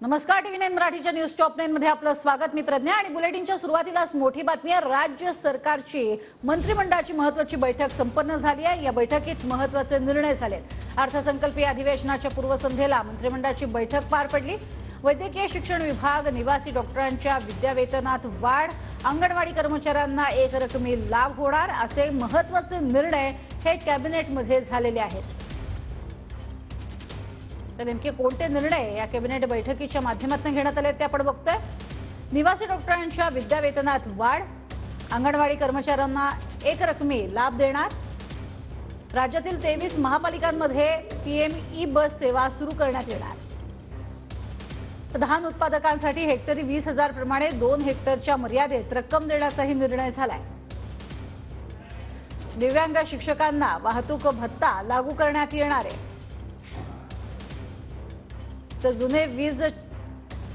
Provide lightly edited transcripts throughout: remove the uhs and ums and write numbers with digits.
नमस्कार, टीव्ही9 मराठीच्या news top 9 मध्ये आपलं स्वागत। मी प्रज्ञा आणि बुलेटिनच्या सुरुवातीलाच मोठी बातमी आहे। राज्य सरकारची मंत्रिमंडळाची महत्त्वाची बैठक संपन्न झाली आहे। या बैठकीत महत्त्वाचे निर्णय झाले। अर्थसंकल्पीय अधिवेशनाच्या पूर्वसंध्येला मंत्रिमंडळाची बैठक पार पडली। वैद्यकीय शिक्षण विभाग, निवासी डॉक्टरांच्या विद्यावेतनात वाढ, अंगणवाडी कर्मचाऱ्यांना एक रकमी लाभ होणार असे महत्त्वाचे निर्णय हे कॅबिनेटमध्ये झालेले आहेत। तर नेमके कोणते निर्णय या कॅबिनेट बैठकीच्या माध्यमातून घेण्यात आले ते आपण बघतोय। निवासी डॉक्टरांच्या विद्यावेतनात वाढ, अंगणवाडी कर्मचाऱ्यांना एक रकमी लाभ देणार, राज्यातील 23 महापालिकांमध्ये पीएमई बस सेवा सुरू करण्यात येणार, धान उत्पादकांसाठी हेक्टरी 20,000 प्रमाणे 2 हेक्टरच्या मर्यादेत रक्कम देण्याचाही निर्णय झालाय। दिव्यांग शिक्षकांना वाहतूक भत्ता लागू करण्यात येणार आहे। तर जुने वीज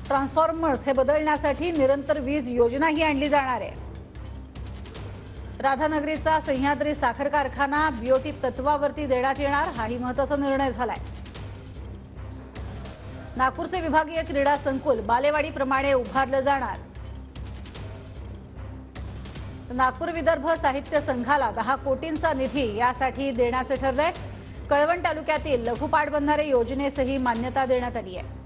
ट्रान्सफॉर्मर्स हे बदलण्यासाठी निरंतर वीज योजना ही आणली जाणार आहे। राधानगरीचा सह्याद्री साखर कारखाना बीओटी तत्वावरती देण्यात येणार, हाही महत्त्वाचा निर्णय झालाय। नागपूरचे विभागीय क्रीडा संकुल बालेवाडीप्रमाणे उभारलं जाणार। नागपूर विदर्भ साहित्य संघाला 10 कोटींचा निधी यासाठी देण्याचे ठरलंय। कळवण तालुक्यातील लघु पाटबंधारे योजनेसही मान्यता देण्यात आली आहे।